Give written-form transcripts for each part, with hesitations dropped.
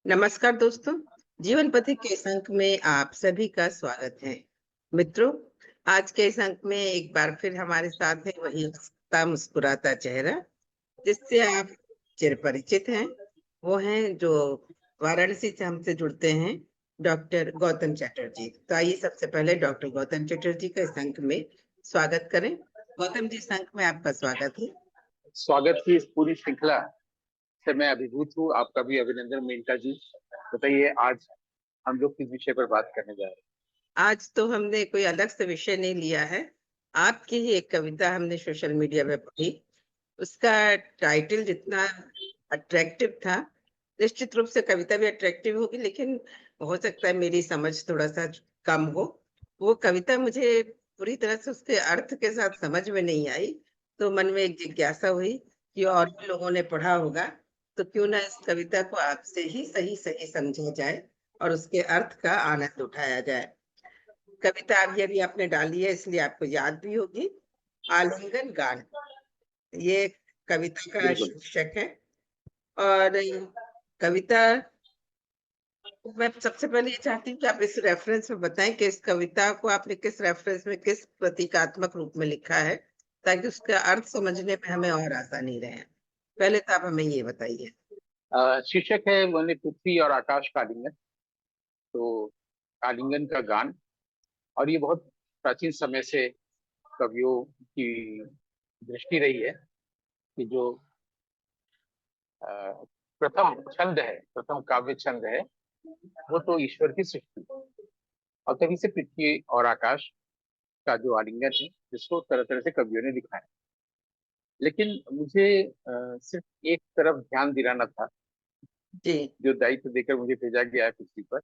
नमस्कार दोस्तों, जीवन पथिक के इस अंक में आप सभी का स्वागत है। मित्रों, आज के इस अंक में एक बार फिर हमारे साथ है वही हंसता मुस्कुराता चेहरा, जिससे आप चिरपरिचित हैं। वो हैं जो वाराणसी से हमसे जुड़ते हैं, डॉक्टर गौतम चटर्जी। तो आइए सबसे पहले डॉक्टर गौतम चटर्जी का इस अंक में स्वागत करें। गौतम जी, इस अंक में आपका स्वागत है। स्वागत की इस पूरी श्रृंखला से मैं अभिभूत हूँ। आपका भी अभिनंदन मेनका जी। बताइए, आज हम लोग किस विषय पर बात करने जा रहे हैं? आज तो हमने कोई अलग से विषय नहीं लिया है। आपकी ही एक कविता हमने सोशल मीडिया पे पढ़ी। उसका टाइटल जितना अट्रैक्टिव था, निश्चित रूप से कविता भी अट्रैक्टिव होगी, लेकिन हो सकता है मेरी समझ थोड़ा सा कम हो। वो कविता मुझे पूरी तरह से उसके अर्थ के साथ समझ में नहीं आई। तो मन में एक जिज्ञासा हुई कि और भी लोगों ने पढ़ा होगा, तो क्यों ना इस कविता को आपसे ही सही सही समझा जाए और उसके अर्थ का आनंद उठाया जाए। कविता अभी अभी आपने डाली है, इसलिए आपको याद भी होगी। आलिंगन गान, ये कविता का बिल्कुल। शीर्षक है। और कविता, मैं सबसे पहले ये चाहती हूँ कि आप इस रेफरेंस में बताएं कि इस कविता को आपने किस रेफरेंस में, किस प्रतीकात्मक रूप में लिखा है, ताकि उसका अर्थ समझने में हमें और आसानी रहे। पहले तो आप हमें ये बताइए। शीर्षक है वने पृथ्वी और आकाश का आलिंगन। तो आलिंगन का गान, और ये बहुत प्राचीन समय से कवियों की दृष्टि रही है कि जो अ, प्रथम छंद है, प्रथम काव्य छंद है, वो तो ईश्वर की सृष्टि। और तभी से पृथ्वी और आकाश का जो आलिंगन है, जिसको तरह तरह से कवियों ने लिखा है। लेकिन मुझे सिर्फ एक तरफ ध्यान दिलाना था, जी। जो दायित्व देकर मुझे भेजा गया है पृथ्वी पर।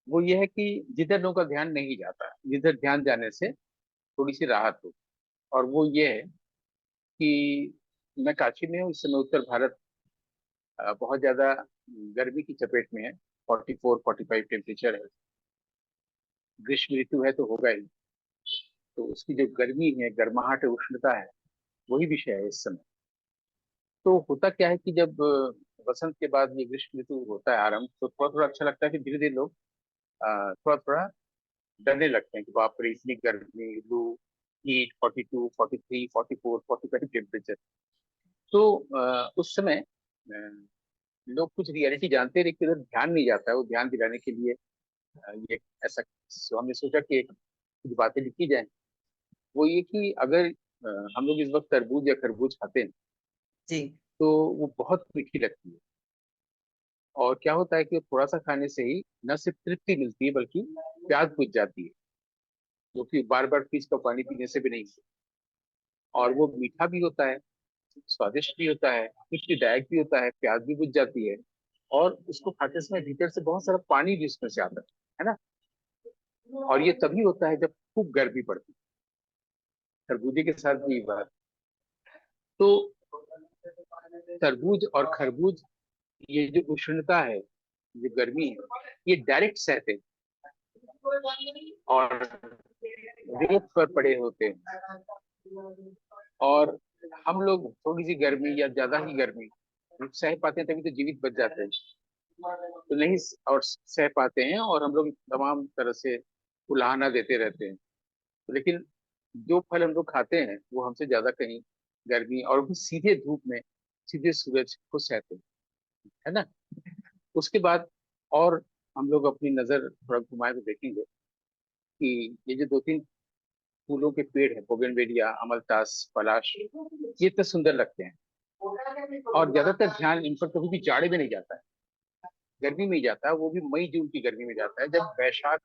वो ये है कि जिधर लोगों का ध्यान नहीं जाता, जिधर ध्यान जाने से थोड़ी सी राहत हो। और वो ये है कि मैं काशी में हूँ इस समय। उत्तर भारत बहुत ज्यादा गर्मी की चपेट में है। 44-45 टेम्परेचर है। ग्रीष्म ऋतु है तो होगा ही। तो उसकी जो गर्मी है, गर्माहट है, उष्णता है, वही विषय है इस समय। तो होता क्या है कि जब बसंत के बाद ये ग्रीष्म ऋतु होता है आरंभ, तो थोड़ा थोड़ा अच्छा लगता है कि धीरे धीरे लोग थोड़ा थोड़ा डरने लगते हैं कि बाप रे, इतनी गर्मी, लू, हीट, 42, 43, 44, 45 टेम्परेचर। तो उस समय लोग कुछ रियलिटी जानते हैं, लेकिन उधर ध्यान नहीं जाता है। वो ध्यान दिलाने के लिए ये ऐसा, so हमने सोचा कि कुछ बातें लिखी जाए। वो ये कि अगर हम लोग इस वक्त तरबूज या खरबूज खाते हैं, जी। तो वो बहुत मीठी लगती है। और क्या होता है कि थोड़ा सा खाने से ही न सिर्फ तृप्ति मिलती है, बल्कि प्यास बुझ जाती है, जो कि बार बार फ्रिज का पानी पीने से भी नहीं। और वो मीठा भी होता है, स्वादिष्ट भी होता है, पुष्टिदायक भी होता है, प्याज भी बुझ जाती है। और उसको खाते समय भीतर से बहुत सारा पानी भी उसमें से आता है ना। और ये तभी होता है जब खूब गर्मी पड़ती है। खरबूजे के साथ भी ये बात। तो तरबूज और खरबूज, ये जो उष्णता है, जो गर्मी है, ये डायरेक्ट सहते हैं और रेत पर पड़े होते हैं। और हम लोग थोड़ी सी गर्मी या ज्यादा ही गर्मी सह पाते हैं, तभी तो जीवित बच जाते हैं। तो नहीं और सह पाते हैं, और हम लोग तमाम तरह से उलाहना देते रहते हैं। लेकिन जो फल हम लोग खाते हैं, वो हमसे ज्यादा कहीं गर्मी, और भी सीधे धूप में, सीधे सूरज को सहते हैं, है ना। उसके बाद और हम लोग अपनी नजर थोड़ा घुमाए तो देखेंगे कि ये जो दो तीन फूलों के पेड़ है, बोगनवेलिया, अमलतास, पलाश, ये इतने सुंदर लगते हैं। और ज्यादातर ध्यान इन पर कभी भी जाड़े में नहीं जाता है, गर्मी में ही जाता है। वो भी मई जून की गर्मी में जाता है, जब वैशाख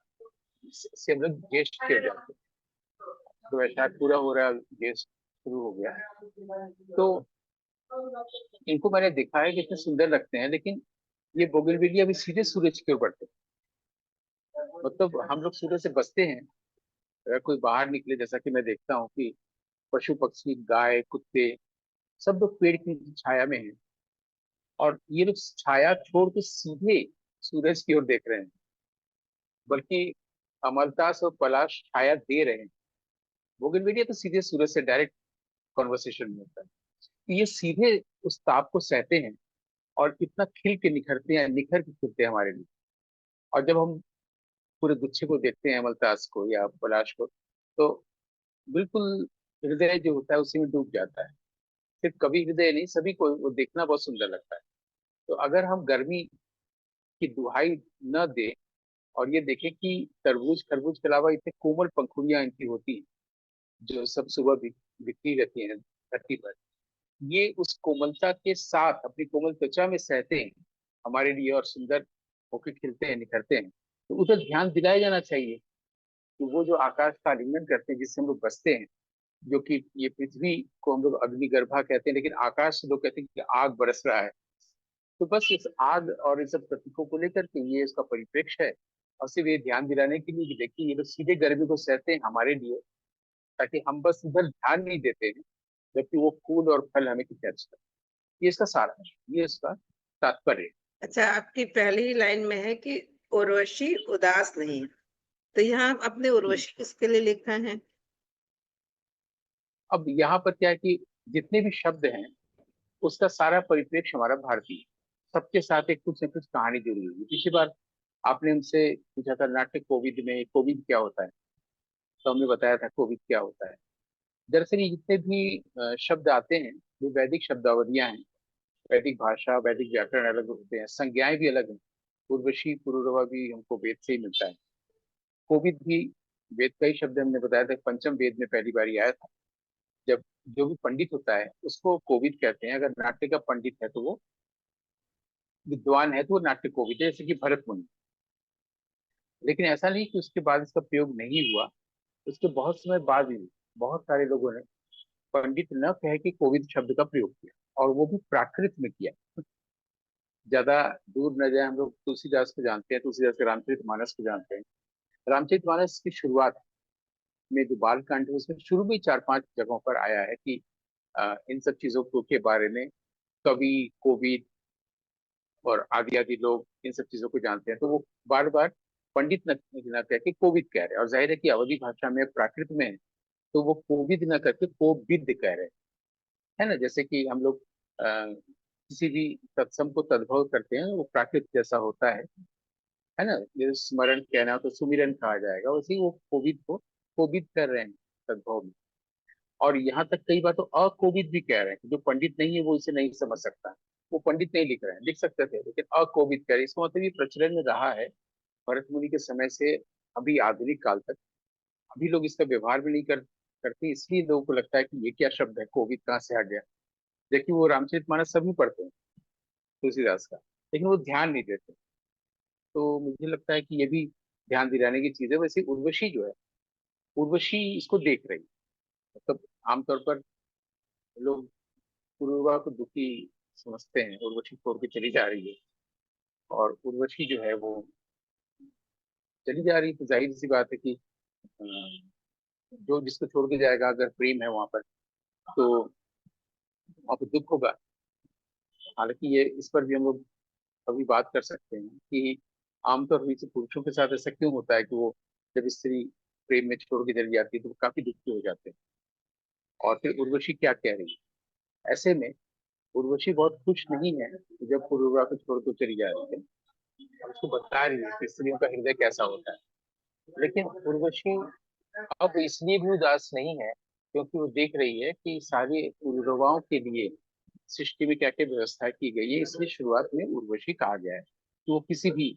से हम लोग ज्येष्ठ के हो जाते हैं। तो वैशाख पूरा हो रहा है, ज्येष्ठ शुरू हो गया। तो इनको मैंने देखा है कि इतने सुंदर लगते हैं, लेकिन ये बोगनवेलिया भी सीधे सूरज की ओर बढ़ते हैं। मतलब हम लोग सूरज से बचते हैं। अगर कोई बाहर निकले, जैसा कि मैं देखता हूँ कि पशु पक्षी, गाय, कुत्ते, सब लोग पेड़ की छाया में हैं, और ये लोग छाया छोड़ के सीधे सूरज की ओर देख रहे हैं। बल्कि अमलतास और पलाश छाया दे रहे हैं। बोगनवेलिया तो सीधे सूरज से डायरेक्ट कॉन्वर्सेशन में होता है। तो ये सीधे उस ताप को सहते हैं, और कितना खिल के निखरते हैं, निखर के खिलते हैं हमारे लिए। और जब हम पूरे गुच्छे को देखते हैं, अमलतास को या पलाश को, तो बिल्कुल हृदय जो होता है उसी में डूब जाता है। सिर्फ कवि हृदय नहीं, सभी को वो देखना बहुत सुंदर लगता है। तो अगर हम गर्मी की दुहाई न दे और ये देखें कि तरबूज खरबूज के अलावा इतने कोमल पंखुड़ियां इनकी होती हैं जो सब सुबह भी बिखरी रहती हैं धरती पर, ये उस कोमलता के साथ अपनी कोमल त्वचा में सहते हैं हमारे लिए और सुंदर होकर खिलते हैं, निखरते हैं। तो उधर ध्यान दिलाया जाना चाहिए कि वो जो आकाश का आलिंगन करते हैं जिससे हम लोग बसते हैं, जो कि ये पृथ्वी को हम लोग अग्निगर्भा कहते हैं, लेकिन आकाश से लोग कहते हैं कि आग बरस रहा है। तो बस इस आग और इन सब प्रतीकों को लेकर के ये इसका परिप्रेक्ष्य है। और सिर्फ ये ध्यान दिलाने के लिए कि देखिए ये लोग सीधे गर्मी को सहते हैं हमारे लिए, ताकि हम बस इधर ध्यान नहीं देते हैं, जबकि वो फूल और फल हमें कितने अच्छा लगते हैं। ये इसका सार है, ये इसका तात्पर्य है। अच्छा, आपकी पहली ही लाइन में है कि उर्वशी उदास नहीं, तो यहाँ आपने उर्वशी किसके लिए लिखा है? अब यहाँ पर क्या है कि जितने भी शब्द हैं उसका सारा परिप्रेक्ष्य हमारा भारतीय है। सबके साथ एक कुछ न कुछ कहानी जुड़ी हुई है। पिछली बार आपने हमसे पूछा था नाट्य कोविद में, कोविद क्या होता है, तो हमने बताया था कोविद क्या होता है। दरअसल ये जितने भी शब्द आते हैं ये वैदिक शब्दावलियां हैं। वैदिक भाषा वैदिक व्याकरण अलग होते हैं, संज्ञाएं भी अलग हैं। उर्वशी पुरूरवा भी हमको वेद से ही मिलता है। कोविद भी वेद का ही शब्द है। हमने बताया था पंचम वेद में पहली बार आया था। जब जो भी पंडित होता है उसको कोविद कहते हैं। अगर नाट्य का पंडित है तो वो विद्वान है तो वो नाट्य कोविद है, जैसे कि भरत मुनि। लेकिन ऐसा नहीं कि उसके बाद इसका प्रयोग नहीं हुआ। उसके बहुत समय बाद भी बहुत सारे लोगों ने पंडित न कह के कोविद शब्द का प्रयोग किया, और वो भी प्राकृत में किया। ज्यादा दूर न जाए, हम लोग तुलसीदास को जानते हैं, तुलसीदास के रामचरितमानस को जानते हैं। रामचरितमानस की शुरुआत में जो बाल कांड है उसमें शुरू में 4-5 जगहों पर आया है कि इन सब चीजों को के बारे में कवि कोविद और आदि आदि लोग इन सब चीजों को जानते हैं। तो वो बार बार पंडित न कह के कोविद कह रहे हैं। और जाहिर है कि अवधि भाषा में प्राकृत में है, तो वो कोविद न करके कोविद कह रहे हैं। है ना, जैसे कि हम लोग किसी भी तत्सम को तद्भव करते हैं वो प्राकृत जैसा होता है ना। जैसे स्मरण कहना हो तो सुमिरन कहा जाएगा, वैसे ही वो कोविद को कोविद कर रहे हैं तद्भव में। और यहाँ तक कई बार तो अकोविद भी कह रहे हैं कि जो पंडित नहीं है वो इसे नहीं समझ सकता। वो पंडित नहीं लिख रहे हैं, लिख सकते थे लेकिन अकोविद कह रहे हैं। इसका मतलब ये प्रचलन में रहा है भरत मुनि के समय से अभी आधुनिक काल तक। अभी लोग इसका व्यवहार भी नहीं करते, इसलिए लोगों को लगता है कि ये क्या शब्द है, कोविद कहाँ से आ गया। जबकि वो रामचरितमानस सभी पढ़ते हैं तुलसीदास का, लेकिन वो ध्यान नहीं देते। तो मुझे लगता है कि ये भी ध्यान दिलाने की चीज है। वैसे उर्वशी जो है, उर्वशी इसको देख रही है। मतलब आमतौर पर लोग पुरुरवा को दुखी समझते हैं, उर्वशी छोड़ के चली जा रही है। और उर्वशी जो है वो चली जा रही है, तो जाहिर सी बात है कि अ, जो जिसको छोड़ के जाएगा, अगर प्रेम है वहां पर, तो वहां पर दुख होगा। हालांकि ये इस पर भी हम लोग अभी बात कर सकते हैं कि आमतौर पर से पुरुषों के साथ ऐसा क्यों होता है कि वो जब स्त्री प्रेम में छोड़ के चली जाती है तो वो काफी दुखी हो जाते हैं। और फिर उर्वशी क्या कह रही है ऐसे में? उर्वशी बहुत खुश नहीं है कि जब पुरुरवा को छोड़ कर चली जा रही है, और उसको बता रही है कि स्त्रियों का हृदय कैसा होता है। लेकिन उर्वशी अब इसलिए भी उदास नहीं है क्योंकि वो देख रही है कि सारी पुरुरवाओं के लिए सृष्टि में क्या क्या व्यवस्था की गई है। इसलिए शुरुआत में उर्वशी कहा गया है कि वो किसी भी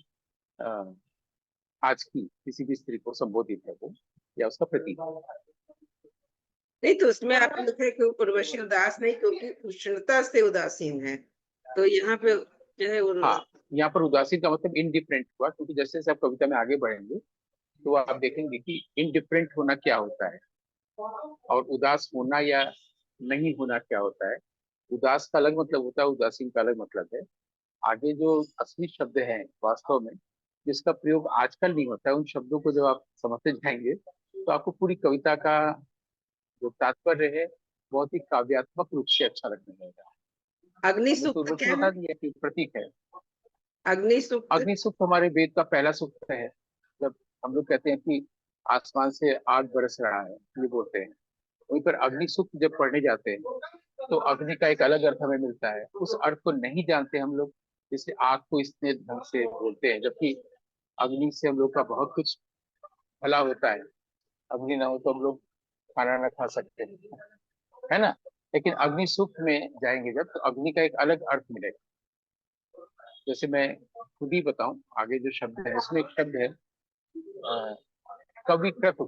अ, आज की किसी भी स्त्री को संबोधित है वो, या उसका प्रतीक। नहीं, तो उसमें आपने लिखा है कि उर्वशी उदास नहीं क्योंकि उष्णता से उदासीन है, तो यहाँ पे जो है हाँ, यहाँ पर उदासीन का मतलब इनडिफरेंट हुआ, क्योंकि जैसे जैसे आप कविता में आगे बढ़ेंगे तो आप देखेंगे कि इनडिफरेंट होना क्या होता है और उदास होना या नहीं होना क्या होता है। उदास का अलग मतलब होता है, उदासीन का अलग मतलब है। आगे जो असली शब्द है वास्तव में जिसका प्रयोग आजकल नहीं होता है, उन शब्दों को जब आप समझते जाएंगे तो आपको पूरी कविता का जो तात्पर्य है बहुत ही काव्यात्मक रूप से अच्छा लगने लगेगा। हमने तो अग्नि उर्वशी क्या बता है? दिया कि प्रतीक है। अग्नि सूक्त। अग्नि सूक्त हमारे वेद का पहला सूक्त है। जब हम लोग कहते हैं कि आसमान से आग बरस रहा है, ये बोलते हैं, वहीं पर अग्नि सूक्त जब पढ़ने जाते हैं तो अग्नि का एक अलग अर्थ हमें मिलता है, उस अर्थ को नहीं जानते हम लोग। जैसे आग को इतने ढंग से बोलते हैं, जबकि अग्नि से हम लोग का बहुत कुछ भला होता है। अग्नि ना हो तो हम लोग खाना ना खा सकते, है ना। लेकिन अग्नि सूक्त में जाएंगे जब, तो अग्नि का एक अलग अर्थ मिलेगा। जैसे मैं खुद ही बताऊं, आगे जो शब्द है इसमें एक शब्द है कवि क्रतु।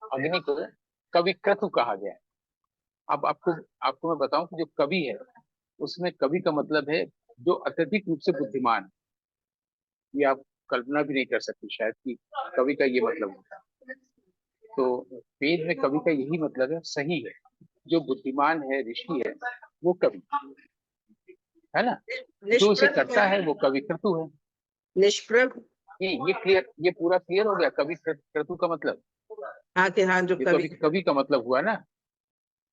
अग्नि को कवि क्रतु कहा गया है। अब आपको आपको मैं बताऊं कि जो कवि है, उसमें कवि का मतलब है जो अत्यधिक रूप से बुद्धिमान। ये आप कल्पना भी नहीं कर सकते शायद कि कवि का ये मतलब होता है। तो वेद में कवि का यही मतलब है, सही है। जो बुद्धिमान है, ऋषि है, वो कवि है ना। जो इसे निष्प्रभ क्या करता है? है वो कवि क्रतु है। निष्प्रभ। ये क्लियर, ये पूरा क्लियर हो गया कवि क्रतु का मतलब। हाँ कि हाँ, जो ये तो कवि। अभी कवि का मतलब हुआ ना।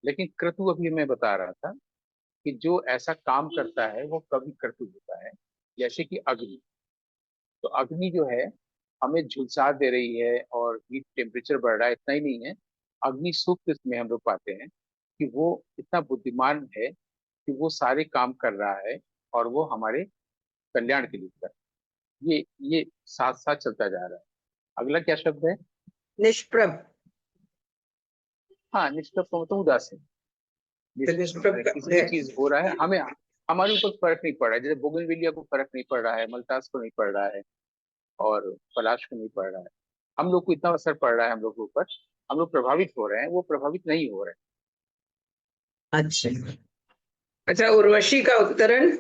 लेकिन क्रतु अभी मैं बता रहा था कि जो ऐसा काम करता है वो कवि क्रतु होता है। जैसे कि अग्नि, तो अग्नि जो है हमें झुलसा दे रही है और हीट टेम्परेचर बढ़ रहा है, इतना ही नहीं है। अग्नि सूक्त में हम लोग पाते हैं कि वो इतना बुद्धिमान है कि वो सारे काम कर रहा है और वो हमारे कल्याण के लिए कर रहा है। ये साथ साथ चलता जा रहा है। अगला क्या शब्द है? निष्प्रभ। हाँ, निष्प्रभ का मतलब उदासीन। तो निष्प्रभ किसी भी चीज हो रहा है, हमें हमारे ऊपर फर्क नहीं पड़ रहा है। जैसे बोगनविलिया को फर्क नहीं पड़ रहा है, मलतास को नहीं पड़ रहा है, और पलाश को नहीं पड़ रहा है। हम लोग को इतना असर पड़ रहा है हम लोग के ऊपर, हम लोग प्रभावित हो रहे हैं, वो प्रभावित नहीं हो रहे अच्छा। अच्छा, उर्वशी का उत्तरण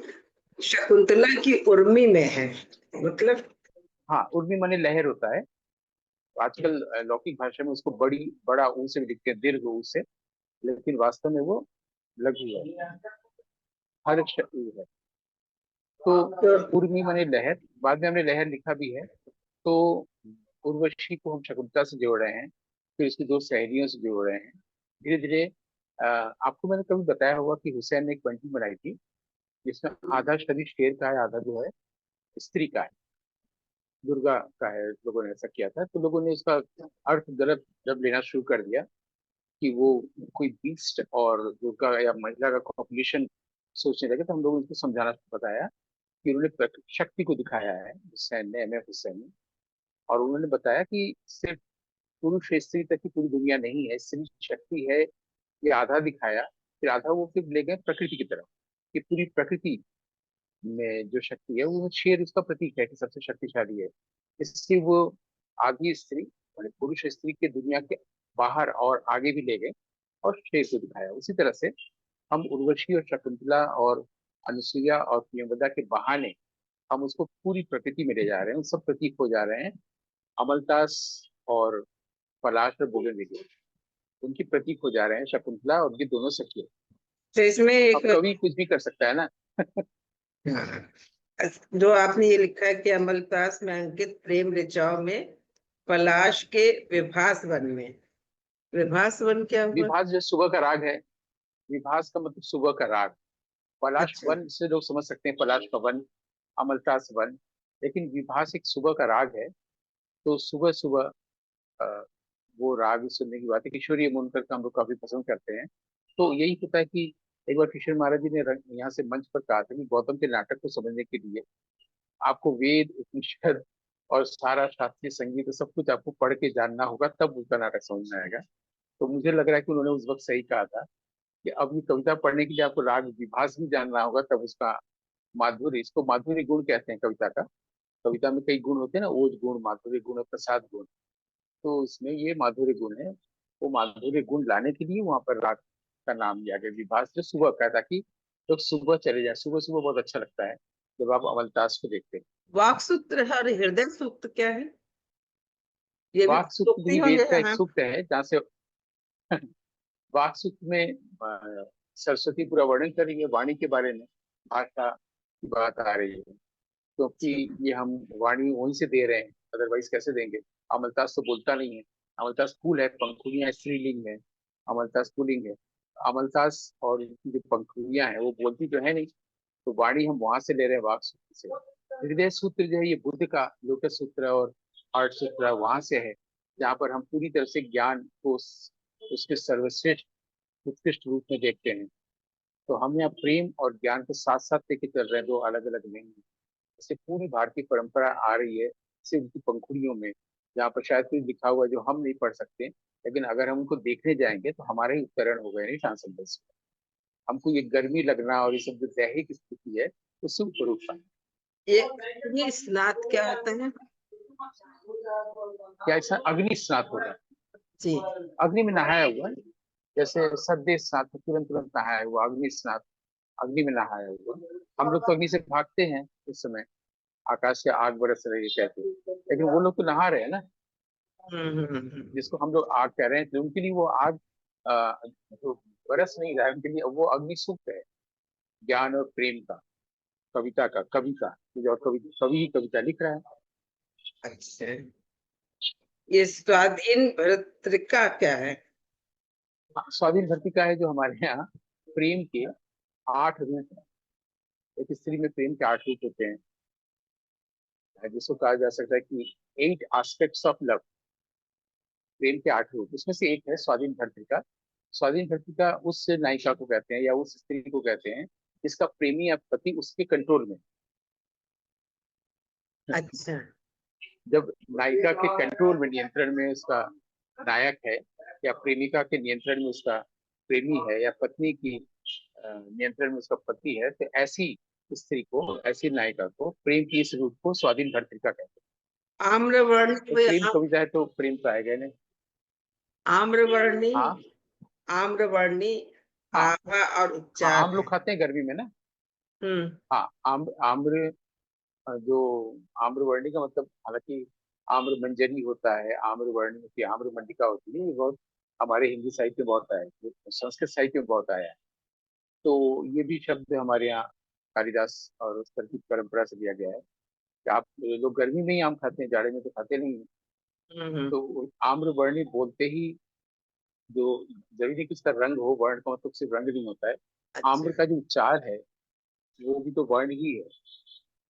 शकुंतला की उर्मी में है, मतलब। हैं। हाँ, उर्मी माने लहर होता है। आजकल लौकिक भाषा में उसको बड़ी बड़ा ऊ से भी लिखते हैं, दीर्घ ऊ से। लेकिन वास्तव में वो लघु है, हर ऊ है। तो तो उर्मी माने लहर, बाद में हमने लहर लिखा भी है। तो उर्वशी को हम शकुंतला से जोड़ रहे हैं, फिर उसकी दो सहेलियों से जोड़ रहे हैं। धीरे धीरे आपको मैंने कभी बताया होगा कि हुसैन ने एक पेंटिंग बनाई थी जिसमें आधा शरीर शेर का है, आधा जो है स्त्री का है, दुर्गा का है। लोगों ने ऐसा किया था, तो लोगों ने उसका अर्थ गलत जब लेना शुरू कर दिया कि वो कोई बीस्ट और दुर्गा या महिला का कॉम्बिनेशन सोचने लगे, तो हम लोगों ने उसको समझाना बताया कि उन्होंने शक्ति को दिखाया है हुसैन ने, एम एफ हुसैन ने। और उन्होंने बताया कि सिर्फ पुरुष स्त्री तक की पूरी दुनिया नहीं है, स्त्री शक्ति है, ये आधा दिखाया। फिर आधा वो फिर ले गए प्रकृति की तरफ, कि पूरी प्रकृति में जो शक्ति है वो शेर उसका प्रतीक है कि सबसे शक्तिशाली है। इससे वो आधी स्त्री माने पुरुष स्त्री के दुनिया के बाहर और आगे भी ले गए और शेर को दिखाया। उसी तरह से हम उर्वशी और शकुंतला और अनुसुईया और प्रियंवदा के बहाने हम उसको पूरी प्रकृति में ले जा रहे हैं, उन सब प्रतीक हो जा रहे हैं। अमलतास और पलाश और बोगनविलिया उनकी प्रतीक हो जा रहे हैं, शकुंतला और उनकी दोनों सखियां। तो इसमें एक। अब कवि कुछ भी कर सकता है ना। हाँ, जो आपने ये लिखा है कि अमलतास में अंकित प्रेम ऋचाओं में पलाश के विभास वन में। विभास वन क्या हुआ? विभास जो सुबह का राग है, विभास का मतलब सुबह का राग। पलाश अच्छा। वन से लोग समझ सकते हैं, पलाश का वन, अमलतास वन। लेकिन विभास एक सुबह का राग है। तो सुबह सुबह वो राग सुनने की बात है। किशोरी मुनकर का हम लोग काफी पसंद करते हैं। तो यही होता है कि एक बार किशोर महाराज जी ने यहाँ से मंच पर कहा था कि गौतम के नाटक को समझने के लिए आपको वेद उपनिषद और सारा शास्त्रीय संगीत तो सब कुछ आपको पढ़ के जानना होगा, तब उसका नाटक समझ में आएगा। तो मुझे लग रहा है कि उन्होंने उस वक्त सही कहा था कि अब ये कविता पढ़ने के लिए आपको राग विभास भी जानना होगा, तब उसका माधुर्य, इसको माधुर्य गुण कहते हैं कविता का। कविता में कई गुण होते हैं ना, ओज गुण, माधुर्य गुण और प्रसाद गुण। तो उसमें ये माधुर्य गुण है। वो माधुर्य गुण लाने के लिए वहां पर राग का नाम लिया गया विभास, जो सुबह का, ताकि लोग सुबह चले जाए। सुबह सुबह बहुत अच्छा लगता है जब आप अमलतास को देखते हैं। वाक सूत्र और हृदय सूक्त क्या है? ये भी वाक सूक्त सूक्ति भी वेद होंगे, का एक हाँ। सूक्त है जहाँ से वाक सूक्त में सरस्वती पूरा वर्णन कर रही है वाणी के बारे में, भाषा की बात आ रही है। क्योंकि ये हम वाणी वहीं से दे रहे हैं, अदरवाइज कैसे देंगे। अमलतास तो बोलता नहीं है। अमलतास फूल है, पंखुड़ियां स्त्रीलिंग है, अमलतास पुल्लिंग है। अमलतास और इनकी जो पंखुड़ियां हैं वो बोलती तो है नहीं। तो वाणी हम वहां से ले रहे हैं, वाक सूत्र से। हृदय सूत्र जो है ये बुद्ध का लोटस सूत्र और हार्ट सूत्र वहां से है, जहाँ पर हम पूरी तरह से ज्ञान को उसके सर्वश्रेष्ठ उत्कृष्ट रूप में देखते हैं। तो हम यहाँ प्रेम और ज्ञान को साथ साथ लेके चल रहे हैं, दो अलग अलग नहीं है। इससे पूरी भारतीय परंपरा आ रही है, सिर्फ उनकी पंखुड़ियों में, जहाँ पर शायद कुछ लिखा हुआ है जो हम नहीं पढ़ सकते, लेकिन अगर हम उनको देखने जाएंगे तो हमारे ही उपकरण हो गए नहीं ट्रांसजेंडर्स। हमको ये गर्मी लगना और ये सब जो दैहिक स्थिति है उससे ऊपर उठना है। ये अग्नि स्नात क्या होता है? क्या ऐसा अग्नि स्नात होगा? जी। अग्नि में नहाया हुआ, जैसे सद्य स्नात तुरंत तुरंत नहाया हुआ, अग्नि स्नात, अग्नि में नहाया हुआ। हम लोग तो अग्नि से भागते हैं उस समय, आकाश से आग बरस रही है कहते हैं, लेकिन वो लोग तो नहा रहे हैं ना, हम्म। जिसको हम लोग आग कह रहे हैं, तो उनके लिए वो आग जो बरस नहीं रहा है, उनके लिए वो अग्नि सूक्त है ज्ञान और प्रेम का, कविता का, कवि का। जो कवि कवि ही कविता लिख रहा है। अच्छा, ये स्वाधीन भर्तृका क्या है? स्वाधीन भर्तिका है जो हमारे यहाँ प्रेम के 8 रूप हैं। एक स्त्री में प्रेम के 8 रूप होते हैं, जिसको कहा जा सकता है कि 8 एस्पेक्ट्स ऑफ लव। प्रेम के 8 रूप, उसमें से एक है स्वाधीन भर्तृका। स्वाधीन भर्तृका उस नायिका को कहते हैं या उस स्त्री को कहते हैं जिसका प्रेमी या पति उसके कंट्रोल में। अच्छा। जब नायिका के कंट्रोल में, नियंत्रण में उसका नायक है, या प्रेमिका के नियंत्रण में उसका प्रेमी है, या पत्नी की नियंत्रण में उसका पति है, तो ऐसी स्त्री को, ऐसी नायिका को, प्रेम की इस रूप को स्वाधीन भर्तृका कहते आम्रवर्ण हैं। तो प्रेम कविता है तो प्रेम तो आएगा नहीं। आम्रवर्णी, हाँ आम्रवर्णी हाँ आभा और हाँ, उच्चार आम है। लोग खाते हैं गर्मी में ना। हम्म। हाँ, आम्र, जो आम्रवर्णी का मतलब, हालांकि आम्र मंजरी होता है, आम्रवर्णी होती है, आम्र मंडिका होती है, ये बहुत हमारे हिंदी साहित्य में बहुत आया है, संस्कृत साहित्य में बहुत आया है। तो ये भी शब्द हमारे यहाँ कालिदास और उस तरह की परंपरा से लिया गया है कि आप लोग गर्मी में ही आम खाते हैं, जाड़े में तो खाते नहीं हैं। हम्म। तो आम्रवर्णी बोलते ही जो, जरूरी नहीं कि उसका रंग हो, वर्ण का मतलब सिर्फ रंग नहीं होता है। अच्छा। आम्र का जो उच्चार है वो भी तो वर्ण ही है।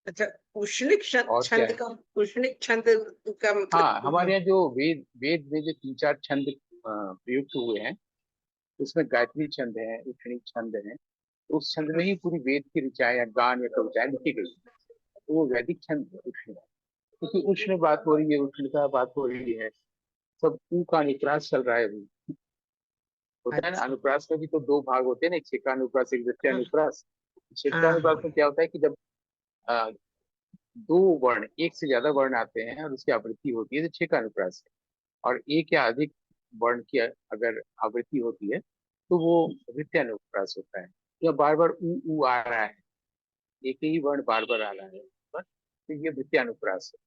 अच्छा, उष्णिक और क्या छंद है? का, उष्णिक छंद का हाँ, मतलब? हमारे यहाँ जो वेद वेद में जो 3 4 छंद प्रयुक्त हुए हैं, उसमें गायत्री छंद है, उष्णी छंद है। तो उस छंद में ही पूरी वेद की ऋचाएं या गान या कविताएं लिखी गई। तो वो वैदिक छंद है, उष्ण। क्योंकि उष्ण बात हो रही है, उष्णता बात हो रही है, सब ऊ का अनुप्रास चल रहा है अभी। होता है ना, अच्छा। अनुप्रास में भी तो 2 भाग होते हैं ना, एक छेकानुप्रास, एक हाँ वृत्यानुप्रास। छेकानुप्रास हाँ। में क्या होता है कि जब अ, 2 वर्ण, एक से ज्यादा वर्ण आते हैं और उसकी आवृत्ति होती है, तो छेकानुप्रास है। और एक या अधिक वर्ण की अगर आवृत्ति होती है तो वो वृत्यानुप्रास होता है। या बार बार ऊ आ रहा है, एक ही वर्ण बार बार आ रहा है, बस, तो ये वृत्यानुप्रास है।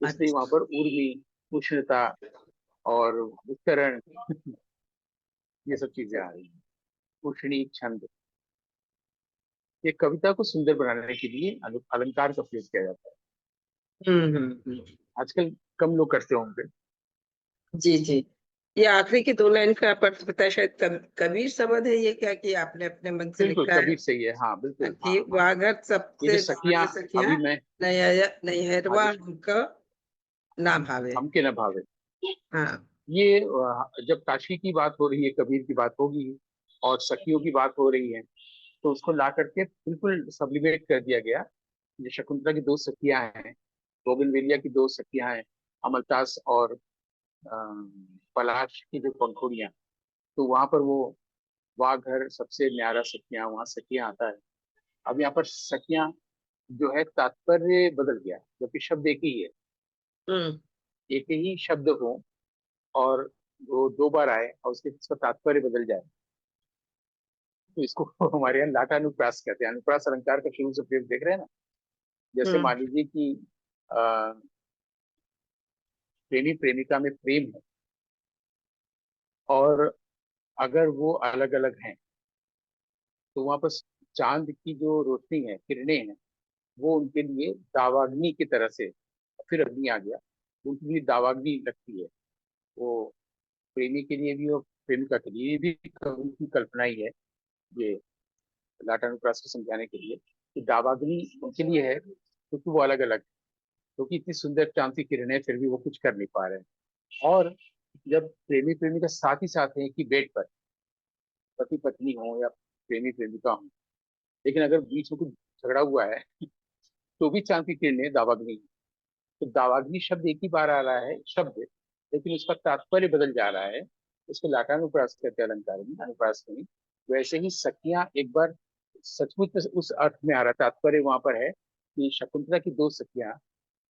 इसलिए वहां अच्छा। पर ऊर्मी, उष्णता और विकरण, ये सब चीजें आ रही हैं। उष्णी छंद, ये कविता को सुंदर बनाने के लिए अलंकार का प्रयोग किया जाता है। हम्म। आजकल कम लोग करते होंगे। जी जी। ये आखिरी की 2 लाइन का अर्थ पता है, शायद कबीर शब्द है ये, क्या कि आपने अपने मन से बिल्कुल लिखा है कबीर सही है, हाँ बिल्कुल, हाँ कि हाँ। वागत ये जो सबसे सखियां, भाग सखियां अभी मैं, हाँ नैहरवा जो हमको ना भावे। हमके न भावे, हाँ। ये जब काशी की बात हो रही है, कबीर की बात होगी और सखियों की बात हो रही है, तो उसको ला करके बिल्कुल सब्लिमेट कर दिया गया। जो शकुंतला की 2 सखियां हैं, बोगनवेलिया की 2 सखियां हैं, अमलतास और पलाश की जो पंखुड़ियां, तो वहां पर वो वाह घर सबसे न्यारा सखियां, वहां सखियां आता है। अब यहाँ पर सखियां जो है, तात्पर्य बदल गया, जबकि शब्द एक ही है। हम्म। एक ही शब्द हो और वो 2 बार आए और उसके इसका तात्पर्य बदल जाए, तो इसको हमारे यहाँ लाटा अनुप्रास कहते हैं। अनुप्रास अलंकार का शुरू से प्रयोग देख रहे हैं ना। जैसे हम्म। मान लीजिए कि अ, प्रेमी प्रेमिका में प्रेम है, और अगर वो अलग अलग हैं, तो वहां पर चांद की जो रोशनी है, किरणें हैं, वो उनके लिए दावाग्नि की तरह से, फिर अग्नि आ गया, उनके लिए दावाग्नि लगती है। वो प्रेमी के लिए भी और प्रेमिका के लिए भी कवि की कल्पना ही है ये, लाटानुप्रास को समझाने के लिए कि दावाग्नि उनके लिए है क्योंकि वो अलग अलग, क्योंकि इतनी सुंदर चांद की किरणें फिर भी वो कुछ कर नहीं पा रहे हैं। और जब प्रेमी प्रेमिका साथ ही साथ हैं एक ही बेड पर, पति पत्नी हो या प्रेमी प्रेमिका हो, लेकिन अगर बीच में कुछ झगड़ा हुआ है तो भी चांद की किरणें दावाग्नि। तो दावाग्नि शब्द एक ही बार आ रहा है शब्द, लेकिन उसका तात्पर्य बदल जा रहा है। उसको लाटानुप्रास कहते हैं अलंकार में, अनुप्रास में। वैसे ही सखियां एक बार सचमुच में उस अर्थ में आ रहा, तात्पर्य वहां पर है कि शकुंतला की दो सखियां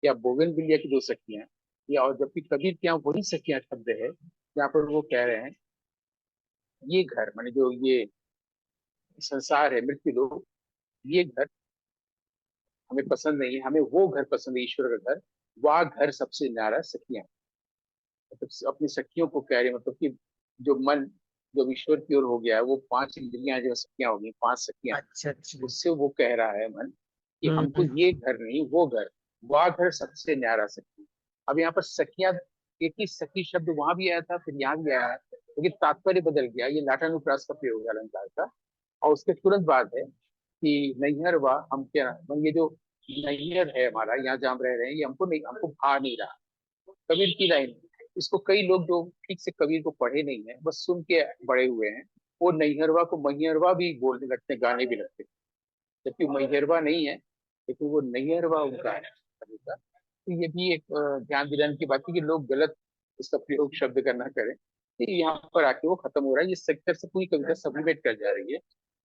या बोगनविलिया की दो सखियां, या और जबकि कबीर के यहाँ वही सखियां शब्द है जहाँ पर वो कह रहे हैं ये घर माने जो ये संसार है, मृत्यु लोक, ये घर हमें पसंद नहीं है, हमें वो घर पसंद है, ईश्वर का घर। वह घर सबसे न्यारा सखियां। मतलब अपनी सखियों को कह रहे, मतलब कि जो मन जब ईश्वर की ओर हो गया है, वो पांच इंद्रियां जो सखियां होगी, पांच सखियां, अच्छा अच्छा। उससे वो कह रहा है मन कि हमको हम्म। ये घर नहीं, वो घर, वह घर सबसे न्यारा सखी। अब यहाँ पर सखियां, एक ही सखी शब्द वहां भी आया था, फिर यहाँ भी आया है, लेकिन तात्पर्य बदल गया। ये लाटानुप्रास का प्रयोग है अलंकार का। और उसके तुरंत बाद है कि नैहर वा हम क्या, मतलब ये जो नैहर है हमारा, यहाँ जहाँ हम रह रहे हैं, ये हमको नहीं, हमको भा नहीं रहा। कबीर की लाइन। इसको कई लोग जो ठीक से कबीर को पढ़े नहीं है, बस सुन के बड़े हुए हैं, वो नैहरवा को मैहरवा भी बोलने लगते हैं, गाने भी लगते हैं, जबकि मैहरवा नहीं है, लेकिन वो नैहरवा उनका है कवि का। तो ये भी एक ध्यान दिलाने की बात है कि लोग गलत इसका प्रयोग शब्द करना करें। तो यहाँ पर आके वो खत्म हो रहा है। इस सेक्टर से पूरी कविता सब्लिमेट कर जा रही है,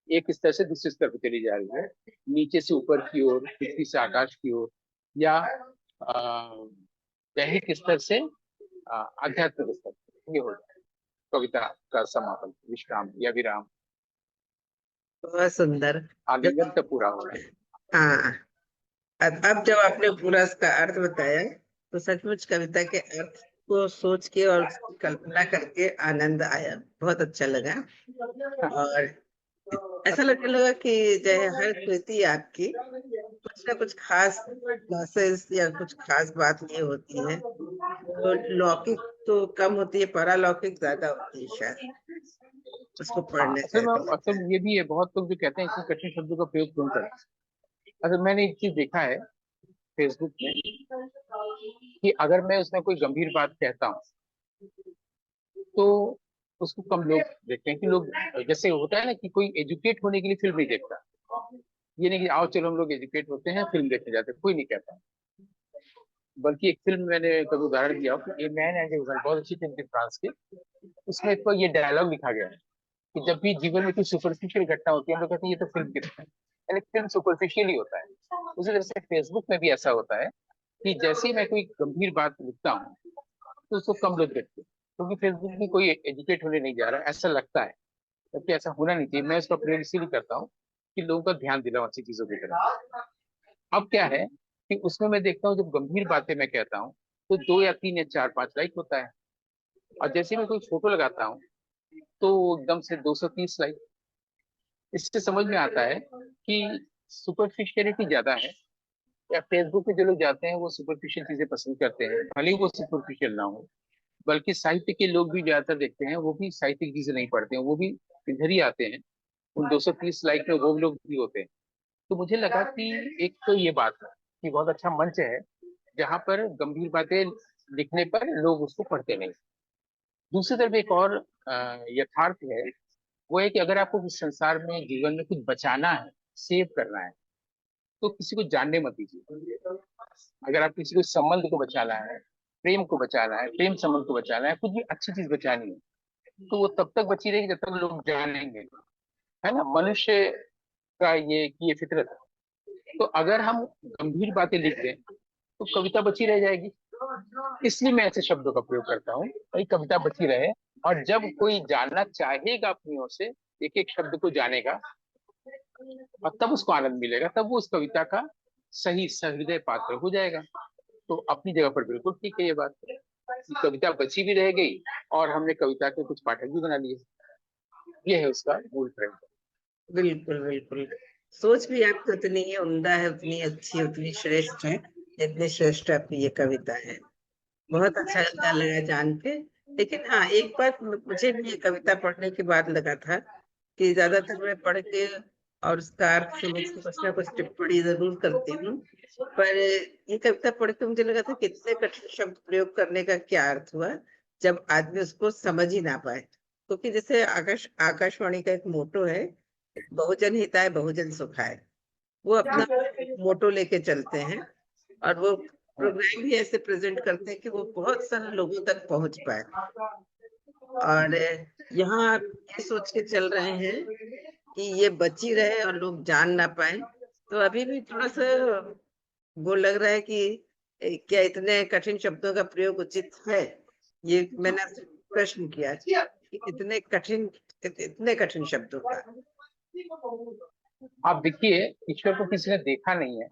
एक स्तर से दूसरे स्तर पर चली जा रही है, नीचे से ऊपर की ओर, पृथ्वी से आकाश की ओर, या दैहिक स्तर से आध्यात्मिक स्तर पर। ये हो जाए कविता का समापन, विश्राम या विराम, बहुत सुंदर। आलिंगन जब तक पूरा हो रहा है। हाँ, अब जब आपने पूरा इसका अर्थ बताया तो सचमुच कविता के अर्थ को सोच के और उसकी कल्पना करके आनंद आया, बहुत अच्छा लगा। और ऐसा लगने लगा कि जो है हर कृति आपकी कुछ ना कुछ खास क्लासेस या कुछ खास बात ये होती है। तो लौकिक तो कम होती है, पारालौकिक ज्यादा होती है शायद, उसको हाँ, पढ़ने असल से में ऐसा लगता असल है। में ये भी है, बहुत लोग जो कहते हैं कि कठिन शब्दों का प्रयोग क्यों करें। असल मैंने एक चीज देखा है फेसबुक में, कि अगर मैं उसमें कोई गंभीर बात कहता हूँ तो उसको कम लोग देखते हैं। कि लोग, जैसे होता है ना कि कोई एजुकेट होने के लिए फिल्म नहीं देखता, ये नहीं कि आओ चलो हम लोग एजुकेट होते हैं फिल्म देखने जाते हैं, कोई नहीं कहता। बल्कि एक फिल्म मैंने कभी उदाहरण दिया कि ये मैन एंड वुमन, बहुत अच्छी फिल्म थी फ्रांस की। उसमें एक बार ये डायलॉग लिखा गया है कि जब भी जीवन में कुछ सुपरफिशियल घटना होती है, हम लोग कहते हैं ये तो फिल्म की तरह है, यानी फिल्म सुपरफिशियल ही होता है। उसी तरह से फेसबुक में भी ऐसा होता है कि जैसे ही मैं कोई गंभीर बात लिखता हूँ तो उसको कम लोग देखते हैं, क्योंकि फेसबुक में कोई एजुकेट होने नहीं जा रहा है, ऐसा लगता है। जबकि ऐसा होना नहीं चाहिए। मैं इसका प्रयोग इसीलिए करता हूँ कि लोगों का ध्यान दिलाऊं अच्छी चीजों की तरफ। अब क्या है कि उसमें मैं देखता हूँ जब गंभीर बातें मैं कहता हूँ तो 2 या 3 या 4 5 लाइक होता है, और जैसे ही मैं कोई फोटो लगाता हूँ तो एकदम से 230 लाइक। इससे समझ में आता है कि सुपरफिशियलिटी ज्यादा है, या फेसबुक पे जो लोग जाते हैं वो सुपरफिशियल चीजें पसंद करते हैं, भले ही वो सुपरफिशियल ना हो। बल्कि साहित्य के लोग भी ज्यादातर देखते हैं, वो भी साहित्यिक चीजें नहीं पढ़ते हैं, वो भी इधर ही आते हैं। उन 230 लाइक में वो लोग भी होते हैं। तो मुझे लगा कि एक तो ये बात है कि बहुत अच्छा मंच है जहां पर गंभीर बातें लिखने पर लोग उसको पढ़ते नहीं। दूसरी तरफ एक और यथार्थ है, वो है कि अगर आपको कुछ संसार में जीवन में कुछ बचाना है, सेव करना है, तो किसी को जानने मत दीजिए। अगर आप किसी को संबंध को बचाना है, प्रेम को बचाना है, प्रेम संबंध को बचाना है, कुछ भी अच्छी चीज बचानी है, तो वो तब तक बची रहेगी जब तक लोग जानेंगे। है ना, मनुष्य का ये फितरत है। तो अगर हम गंभीर बातें लिख दें तो कविता बची रह जाएगी। इसलिए मैं ऐसे शब्दों का प्रयोग करता हूँ भाई, कविता बची रहे। और जब कोई जानना चाहेगा अपनी ओर से, एक एक शब्द को जानेगा, और तब उसको आनंद मिलेगा, तब वो उस कविता का सही सहृदय पात्र हो जाएगा। तो अपनी जगह पर बिल्कुल ठीक है ये बात, कि कविता बची भी रह गई और हमने कविता के कुछ पाठक भी बना लिए। ये है उसका मूल प्रेम। बिल्कुल बिल्कुल। सोच भी आपकी उतनी ही उम्दा है, उतनी अच्छी, उतनी श्रेष्ठ है जितनी श्रेष्ठ आपकी ये कविता है। बहुत अच्छा लगा जान के। लेकिन हाँ, एक बात मुझे भी ये कविता पढ़ने के बाद लगा था कि ज्यादातर मैं पढ़ के और उसका अर्थ समझ के कुछ ना कुछ टिप्पणी जरूर करती हूँ। पर ये कविता पढ़ के मुझे लगा था कितने कठिन शब्द प्रयोग करने का क्या अर्थ हुआ जब आदमी उसको समझ ही ना पाए। क्योंकि जैसे आकाशवाणी का एक मोटो है, बहुजन हिताय बहुजन सुखाय। वो अपना मोटो लेके चलते हैं और वो प्रोग्राम भी ऐसे प्रेजेंट करते हैं कि वो बहुत सारे लोगों तक पहुंच पाए। और यहाँ आप ये सोच के चल रहे हैं कि ये बची रहे और लोग जान ना पाए, तो अभी भी थोड़ा सा वो लग रहा है कि क्या इतने कठिन शब्दों का प्रयोग उचित है? ये मैंने आपसे प्रश्न किया कि इतने कठिन शब्दों का। आप देखिए, ईश्वर को किसी ने देखा नहीं है,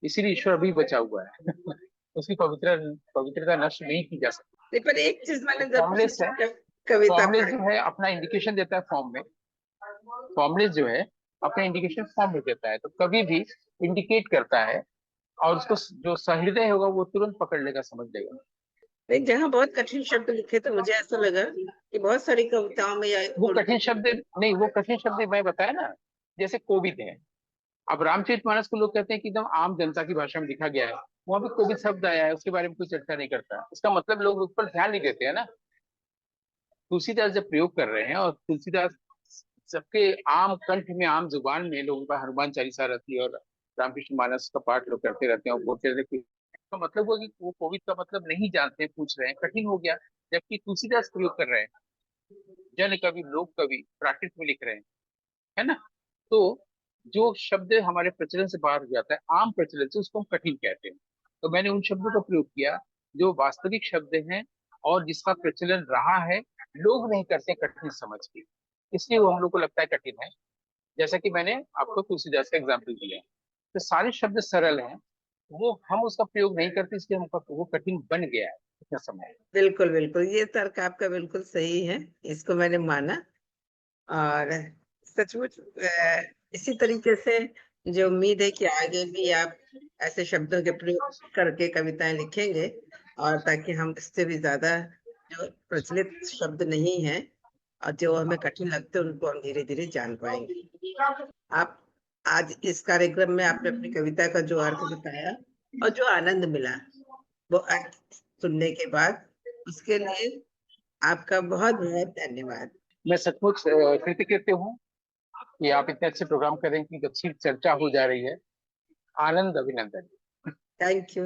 इसीलिए ईश्वर अभी बचा हुआ है। उसकी पवित्रता नष्ट नहीं की जा सकती। नहीं, पर एक चीज मैंने जब फॉर्मलेस है। कविता फॉर्मलेस पढ़ी। जो है अपना इंडिकेशन देता है फॉर्म में। फॉर्मलेस जो है अपना इंडिकेशन फॉर्म में देता है, तो कभी भी इंडिकेट करता है और उसको जो सहृदय होगा वो तुरंत पकड़ लेगा, समझ लेगा। नहीं, जहाँ बहुत कठिन शब्द लिखे तो मुझे ऐसा लगा कि बहुत सारी कविताओं में या वो उर्दू कठिन शब्द नहीं, वो कठिन शब्द मैं बताया ना, जैसे कोविद है। अब रामचरितमानस को लोग कहते हैं कि एकदम आम जनता की भाषा में लिखा गया है, वहां भी कोविद शब्द आया है, उसके बारे में कोई चर्चा नहीं करता। इसका मतलब लोग उस पर ध्यान नहीं देते हैं ना। तुलसीदास जब प्रयोग कर रहे हैं, और तुलसीदास सबके आम कंठ में, आम जुबान में लोगों का हनुमान चालीसा रहती है, और रामकृष्ण मानस का पाठ लोग करते रहते हैं और बोलते रहते हैं तो मतलब हुआ कि वो कोविद का मतलब नहीं जानते, पूछ रहे हैं, कठिन हो गया। जबकि तुलसीदास प्रयोग कर रहे हैं, जन कवि, लोक कवि, प्राकृत में लिख रहे हैं, है ना। तो जो शब्द हमारे प्रचलन से बाहर हो जाता है, आम प्रचलन से, उसको हम कठिन कहते हैं। तो मैंने उन शब्दों का प्रयोग किया जो वास्तविक शब्द हैं और जिसका प्रचलन रहा है, लोग नहीं करते कठिन समझ के, इसलिए वो हम लोग को लगता है कठिन है। जैसा कि मैंने आपको तुलसीदास का एग्जाम्पल दिया, तो सारे शब्द सरल हैं, वो हम उसका प्रयोग नहीं करते, इसलिए हमको वो कठिन बन गया है इतना समय। बिल्कुल, बिल्कुल, ये तर्क आपका बिल्कुल सही है, इसको मैंने माना। और सचमुच इसी तरीके से मुझे उम्मीद है कि आगे भी आप ऐसे शब्दों के प्रयोग करके कविताएं लिखेंगे, और ताकि हम इससे भी ज्यादा जो प्रचलित शब्द नहीं है और जो हमें कठिन लगते हैं उनको हम धीरे धीरे जान पाएंगे। आप आज इस कार्यक्रम में आपने अपनी कविता का जो अर्थ बताया और जो आनंद मिला वो अर्थ सुनने के बाद, उसके लिए आपका बहुत बहुत धन्यवाद। मैं सचमुच कृतकृत्य हूँ कि आप इतने अच्छे प्रोग्राम करें, कि अच्छी चर्चा हो जा रही है। आनंद, अभिनंदन। Thank you.